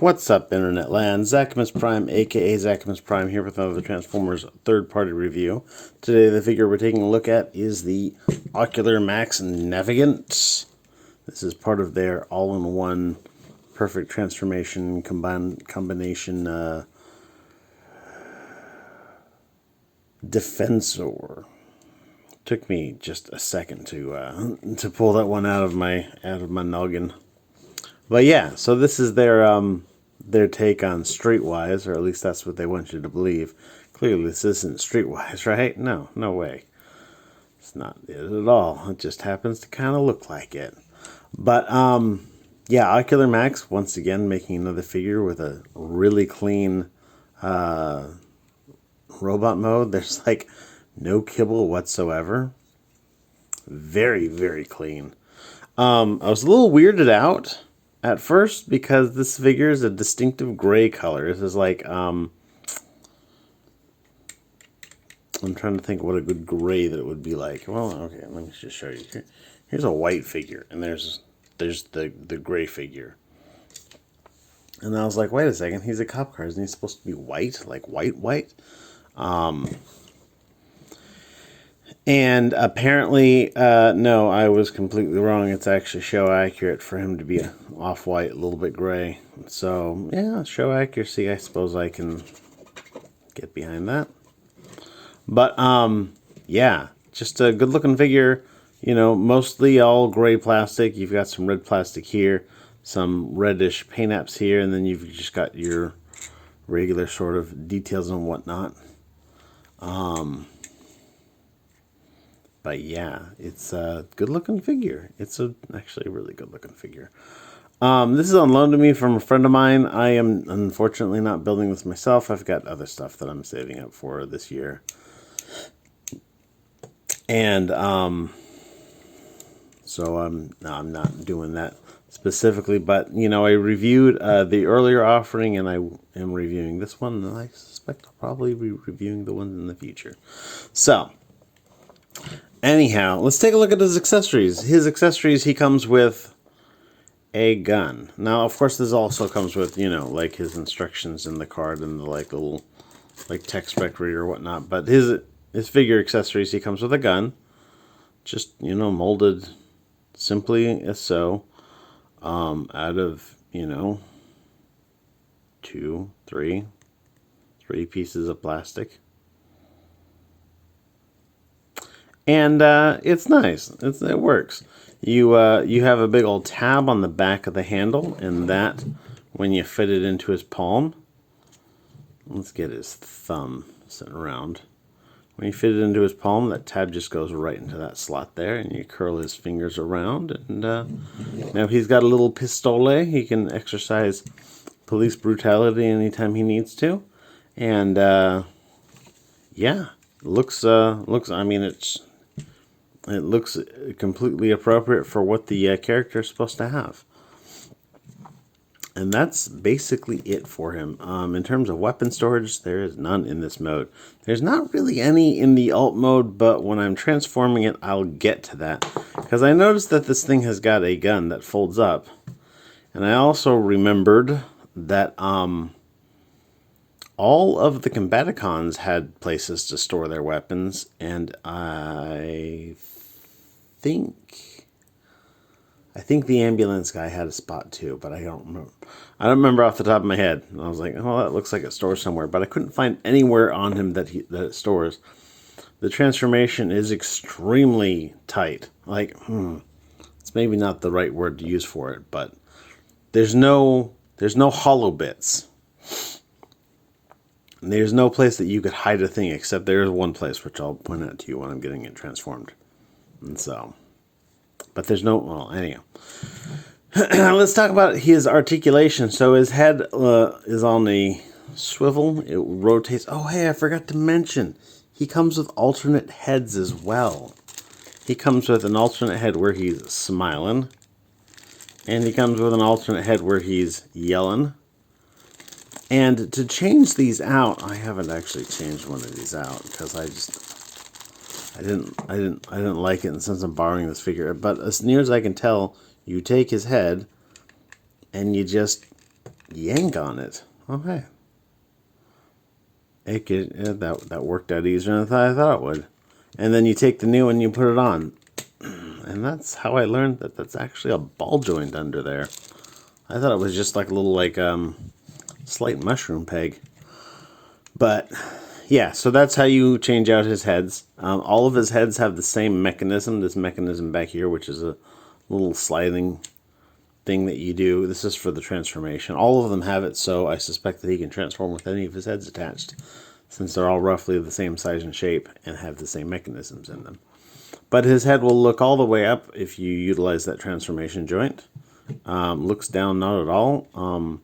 What's up, Internet Land? Zachamus Prime, aka Zachamus Prime, here with another Transformers third-party review. Today, the figure we're taking a look at is the Ocular Max Navigant. This is part of their all-in-one perfect transformation combination Defensor. Took me just a second to pull that one out of my noggin. But yeah, so this is their take on Streetwise, or at least that's what they want you to believe. Clearly, this isn't Streetwise, right? No way. It's not it at all. It just happens to kind of look like it. But yeah, Ocular Max once again making another figure with a really clean robot mode. There's like no kibble whatsoever. Very, very clean. I was a little weirded out at first because this figure is a distinctive gray color. This is like, I'm trying to think what a good gray that it would be like. Well, okay, let me just show you. Here's a white figure, and there's the gray figure. And I was like, wait a second, he's a cop car. Isn't he supposed to be white? Like white? And apparently, no, I was completely wrong. It's actually show accurate for him to be off-white, a little bit gray. So, yeah, show accuracy, I suppose I can get behind that. But, yeah, just a good-looking figure. You know, mostly all gray plastic. You've got some red plastic here, some reddish paint apps here, and then you've just got your regular sort of details and whatnot. But yeah, it's a good-looking figure. It's actually a really good-looking figure. This is on loan to me from a friend of mine. I am unfortunately not building this myself. I've got other stuff that I'm saving up for this year. And so I'm not doing that specifically. But, you know, I reviewed the earlier offering, and I am reviewing this one. And I suspect I'll probably be reviewing the ones in the future. So anyhow, let's take a look at his accessories. His accessories, he comes with a gun. Now, of course, this also comes with, you know, like his instructions in the card and the like little like text spec reader or whatnot. But his figure accessories, he comes with a gun, just, you know, molded simply as so, out of, you know, three pieces of plastic. And it's nice. It works. You have a big old tab on the back of the handle, and that, when you fit it into his palm, let's get his thumb sitting around. When you fit it into his palm, that tab just goes right into that slot there, and you curl his fingers around, and now he's got a little pistole. He can exercise police brutality anytime he needs to, and yeah, looks. I mean, it looks completely appropriate for what the character is supposed to have. And that's basically it for him. In terms of weapon storage, there is none in this mode. There's not really any in the alt mode, but when I'm transforming it, I'll get to that. Because I noticed that this thing has got a gun that folds up. And I also remembered that all of the Combaticons had places to store their weapons, and I think the ambulance guy had a spot too, but I don't remember. I don't remember off the top of my head. And I was like, oh, that looks like it stores somewhere, but I couldn't find anywhere on him that it stores. The transformation is extremely tight. Like, it's maybe not the right word to use for it, but there's no hollow bits. There's no place that you could hide a thing, except there is one place, which I'll point out to you when I'm getting it transformed. And so, but there's no, well, anyhow. Let's talk about his articulation. So his head is on a swivel. It rotates. Oh, hey, I forgot to mention, he comes with alternate heads as well. He comes with an alternate head where he's smiling. And he comes with an alternate head where he's yelling. And to change these out, I haven't actually changed one of these out because I didn't like it, and since I'm borrowing this figure, but as near as I can tell, you take his head and you just yank on it. Okay. That worked out easier than I thought it would. And then you take the new one and you put it on. And that's how I learned that that's actually a ball joint under there. I thought it was just like a little slight mushroom peg. But yeah, so that's how you change out his heads. All of his heads have the same mechanism. This mechanism back here, which is a little sliding thing that you do. This is for the transformation. All of them have it, so I suspect that he can transform with any of his heads attached, since they're all roughly the same size and shape and have the same mechanisms in them. But his head will look all the way up if you utilize that transformation joint. Looks down not at all.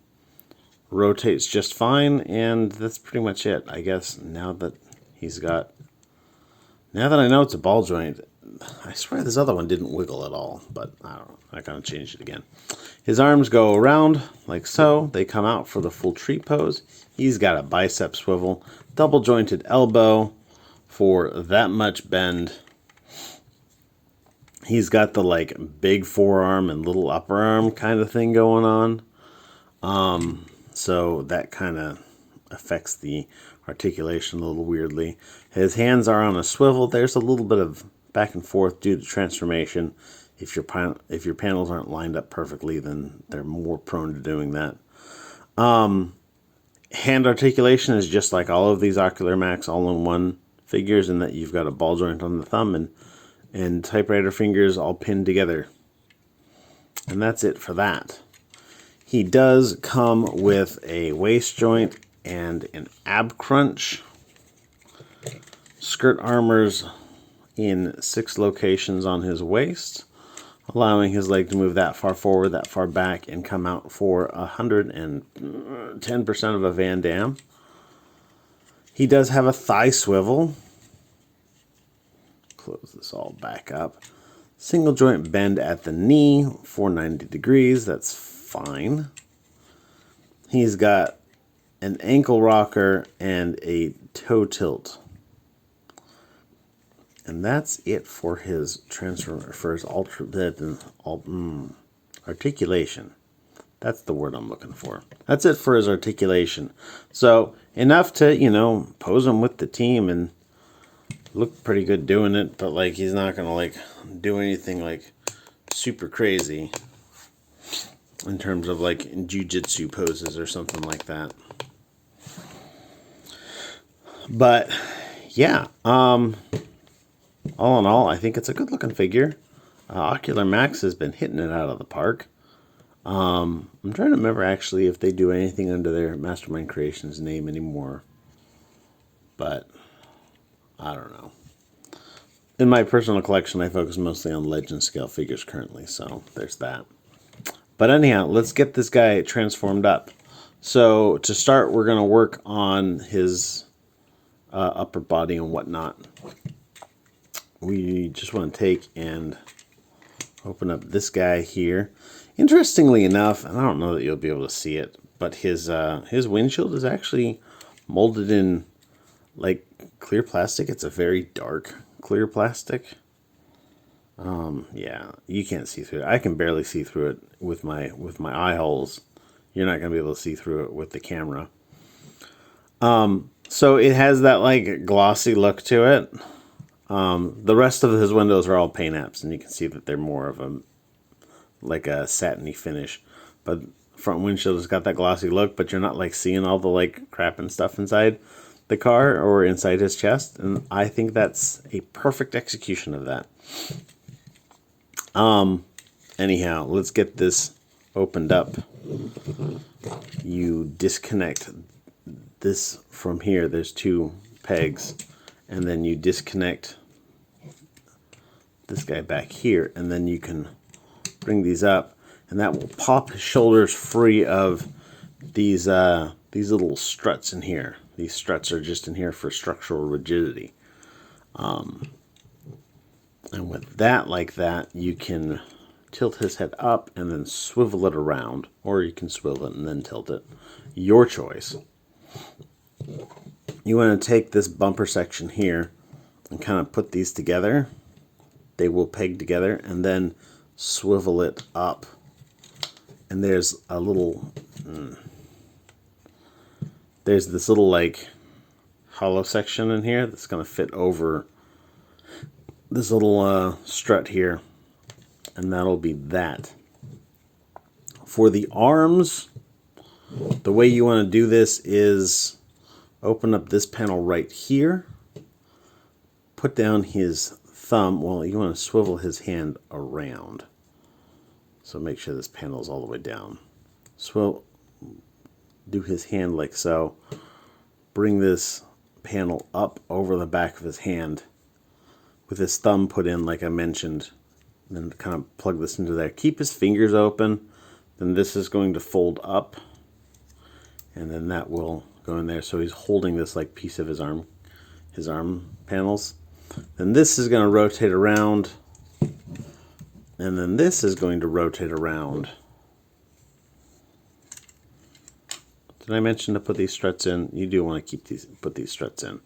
Rotates just fine, and that's pretty much it, I guess. Now that I know it's a ball joint, I swear this other one didn't wiggle at all, but I don't know. I kind of changed it again. His arms go around like so. They come out for the full tree pose. He's got a bicep swivel, double jointed elbow for that much bend. He's got the big forearm and little upper arm kind of thing going on. So that kind of affects the articulation a little weirdly. His hands are on a swivel. There's a little bit of back and forth due to transformation. If your panels aren't lined up perfectly, then they're more prone to doing that. Hand articulation is just like all of these Ocular Max all-in-one figures, in that you've got a ball joint on the thumb and typewriter fingers all pinned together. And that's it for that. He does come with a waist joint and an ab crunch. Skirt armors in 6 locations on his waist, allowing his leg to move that far forward, that far back, and come out for 110% of a Van Damme. He does have a thigh swivel. Close this all back up. Single joint bend at the knee, 490 degrees. That's fine. He's got an ankle rocker and a toe tilt. And that's it for his articulation. That's the word I'm looking for. That's it for his articulation. So enough to, pose him with the team and look pretty good doing it, but he's not gonna do anything super crazy in terms of jiu-jitsu poses or something like that. But yeah, all in all, I think it's a good looking figure. Ocular Max has been hitting it out of the park. I'm trying to remember actually if they do anything under their Mastermind Creations name anymore, but I don't know. In my personal collection, I focus mostly on legend scale figures currently, so there's that. But anyhow, let's get this guy transformed up. So to start, we're going to work on his upper body and whatnot. We just want to take and open up this guy here. Interestingly enough, and I don't know that you'll be able to see it, but his windshield is actually molded in clear plastic. It's a very dark clear plastic. Yeah, you can't see through it. I can barely see through it with my eye holes. You're not going to be able to see through it with the camera. So it has that glossy look to it. The rest of his windows are all paint apps, and you can see that they're more of a satiny finish. But front windshield has got that glossy look, but you're not seeing all the crap and stuff inside the car or inside his chest, and I think that's a perfect execution of that. Anyhow, let's get this opened up. You disconnect this from here. There's 2 pegs, and then you disconnect this guy back here, and then you can bring these up, and that will pop his shoulders free of these little struts in here. These struts are just in here for structural rigidity. And with that like that, you can tilt his head up and then swivel it around, or you can swivel it and then tilt it. Your choice. You want to take this bumper section here and kind of put these together. They will peg together, and then swivel it up. And there's a little there's this little like hollow section in here that's going to fit over this little strut here, and that'll be that. For the arms, the way you want to do this is open up this panel right here, put down his thumb. Well, you want to swivel his hand around, so make sure this panel is all the way down. Do his hand like so. Bring this panel up over the back of his hand with his thumb put in like I mentioned. Then kind of plug this into there. Keep his fingers open. Then this is going to fold up. And then that will go in there. So he's holding this like piece of his arm panels. Then this is going to rotate around. And then this is going to rotate around. Did I mention to put these struts in? You do want to put these struts in.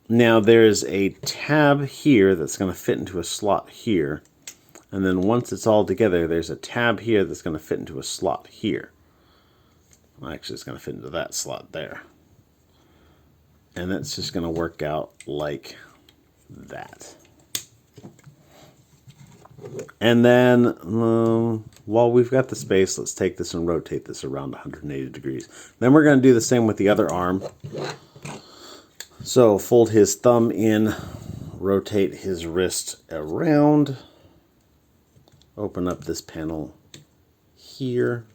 Now there's a tab here that's going to fit into a slot here. And then once it's all together, there's a tab here that's going to fit into a slot here. Well, actually, it's going to fit into that slot there. And that's just going to work out like that. And then, while we've got the space, let's take this and rotate this around 180 degrees. Then we're going to do the same with the other arm. So fold his thumb in, rotate his wrist around, open up this panel here.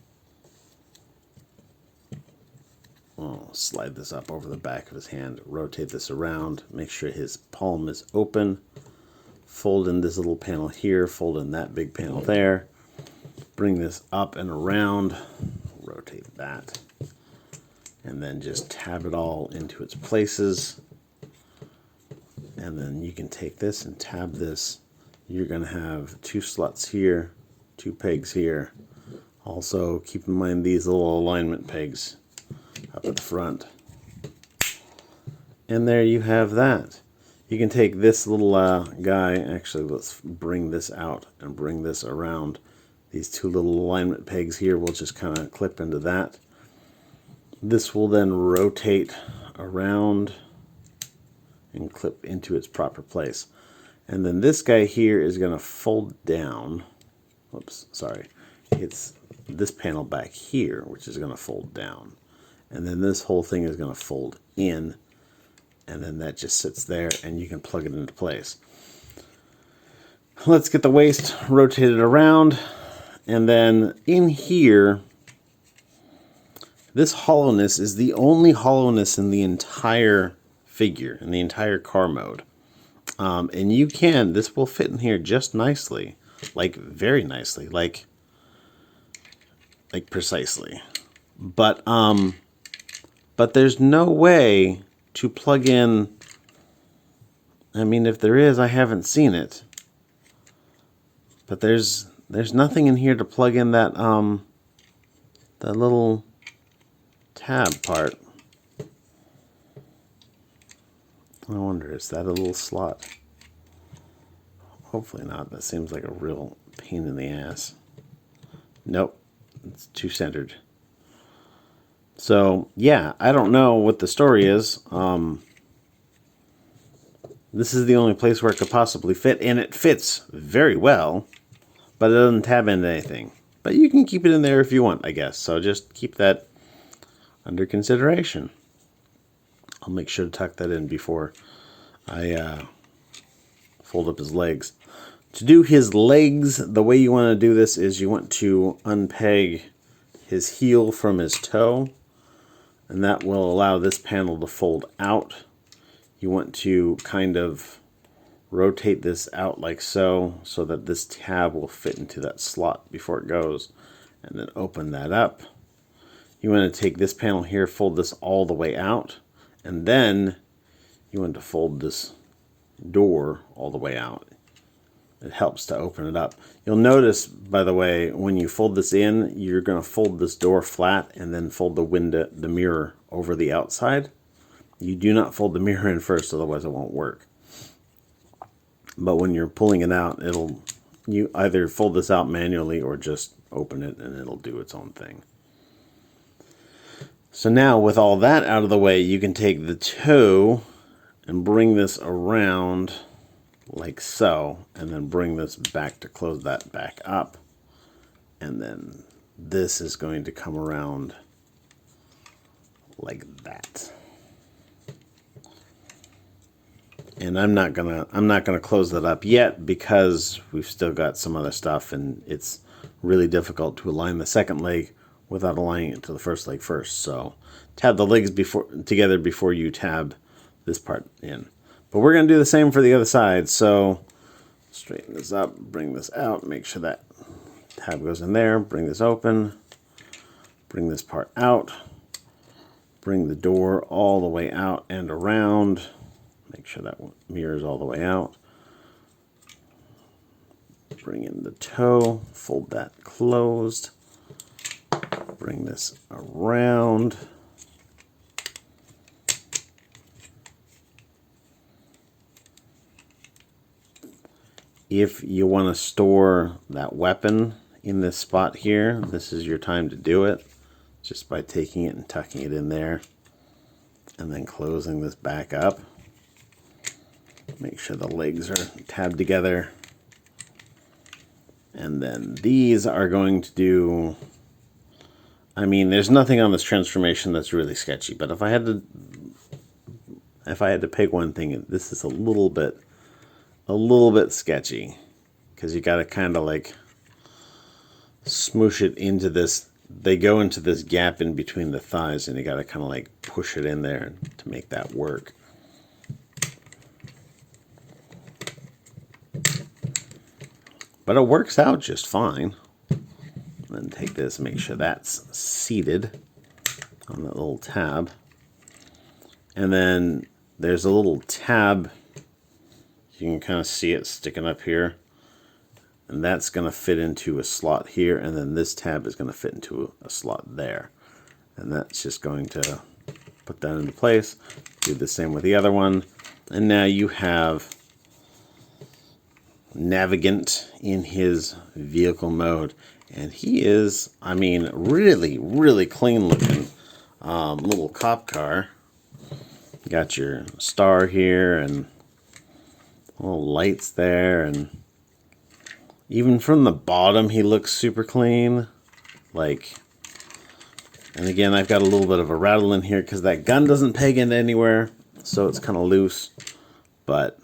Slide this up over the back of his hand, rotate this around, make sure his palm is open. Fold in this little panel here, fold in that big panel there. Bring this up and around, rotate that. And then just tab it all into its places. And then you can take this and tab this. You're going to have 2 slots here, 2 pegs here. Also, keep in mind these little alignment pegs up at the front. And there you have that. You can take this little guy, actually let's bring this out and bring this around. These 2 little alignment pegs here will just kind of clip into that. This will then rotate around and clip into its proper place. And then this guy here is going to fold down. Whoops, sorry. It's this panel back here, which is going to fold down. And then this whole thing is going to fold in. And then that just sits there and you can plug it into place. Let's get the waist rotated around. And then in here, this hollowness is the only hollowness in the entire figure, in the entire car mode. And you can, this will fit in here just nicely, like very nicely, like precisely. But there's no way to plug in. I mean, if there is, I haven't seen it. But there's nothing in here to plug in that that little tab part. I wonder, is that a little slot? Hopefully not. That seems like a real pain in the ass. Nope, it's too centered. So, yeah, I don't know what the story is. This is the only place where it could possibly fit, and it fits very well, but it doesn't tab into anything. But you can keep it in there if you want, I guess. So just keep that under consideration. I'll make sure to tuck that in before I fold up his legs. To do his legs, the way you want to do this is you want to unpeg his heel from his toe, and that will allow this panel to fold out. You want to kind of rotate this out like so, so that this tab will fit into that slot before it goes, and then open that up. You want to take this panel here, fold this all the way out, and then you want to fold this door all the way out. It helps to open it up. You'll notice, by the way, when you fold this in, you're going to fold this door flat and then fold the mirror over the outside. You do not fold the mirror in first, otherwise it won't work. But when you're pulling it out, you either fold this out manually or just open it and it'll do its own thing. So now with all that out of the way, you can take the toe and bring this around like so, and then bring this back to close that back up. And then this is going to come around like that. And I'm not gonna close that up yet because we've still got some other stuff, and it's really difficult to align the second leg without aligning it to the first leg first. So tab the legs together before you tab this part in. But we're gonna do the same for the other side. So straighten this up, bring this out, make sure that tab goes in there, bring this open, bring this part out, bring the door all the way out and around. Make sure that mirrors all the way out. Bring in the toe, fold that closed. Bring this around. If you want to store that weapon in this spot here, this is your time to do it. Just by taking it and tucking it in there. And then closing this back up. Make sure the legs are tabbed together. And then these are going to do... I mean, there's nothing on this transformation that's really sketchy, but if I had to pick one thing, this is a little bit sketchy, because you got to kind of like smoosh it into this. They go into this gap in between the thighs, and you got to kind of like push it in there to make that work. But it works out just fine. Then take this, make sure that's seated on that little tab. And then there's a little tab. You can kind of see it sticking up here. And that's going to fit into a slot here. And then this tab is going to fit into a slot there. And that's just going to put that into place. Do the same with the other one. And now you have Navigant in his vehicle mode. And he is, I mean, really, really clean looking little cop car. You got your star here and little lights there. And even from the bottom, he looks super clean. Like, and again, I've got a little bit of a rattle in here because that gun doesn't peg into anywhere. So it's kind of loose. But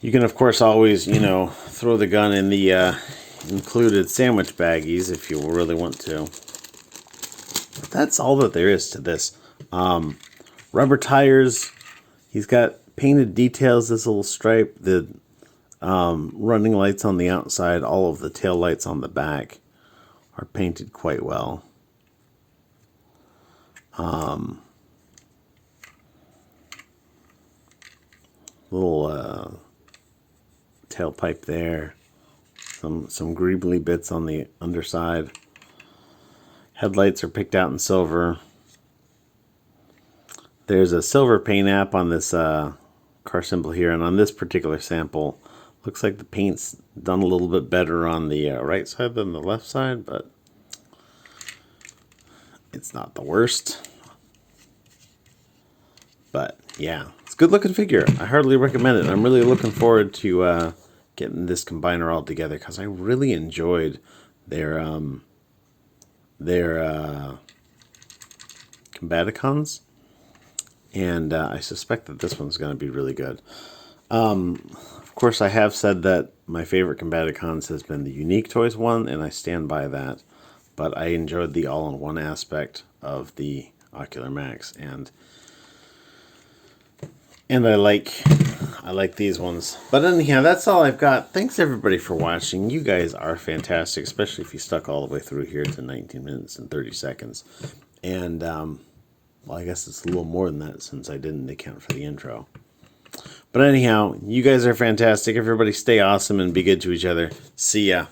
you can, of course, always, you know, throw the gun in the included sandwich baggies if you really want to. But that's all that there is to this. Rubber tires. He's got painted details, this little stripe. The running lights on the outside, all of the tail lights on the back are painted quite well. Little tailpipe there. Some greebly bits on the underside. Headlights are picked out in silver. There's a silver paint app on this car symbol here, and on this particular sample, looks like the paint's done a little bit better on the right side than the left side, but it's not the worst. But yeah, it's a good looking figure. I heartily recommend it. I'm really looking forward to getting this combiner all together because I really enjoyed their Combaticons, and I suspect that this one's going to be really good. Of course, I have said that my favorite Combaticons has been the Unique Toys one, and I stand by that. But I enjoyed the all-in-one aspect of the Ocular Max, and I like these ones. But anyhow, that's all I've got. Thanks everybody for watching. You guys are fantastic, especially if you stuck all the way through here to 19 minutes and 30 seconds. And well, I guess it's a little more than that since I didn't account for the intro. But anyhow, you guys are fantastic. Everybody stay awesome and be good to each other. See ya.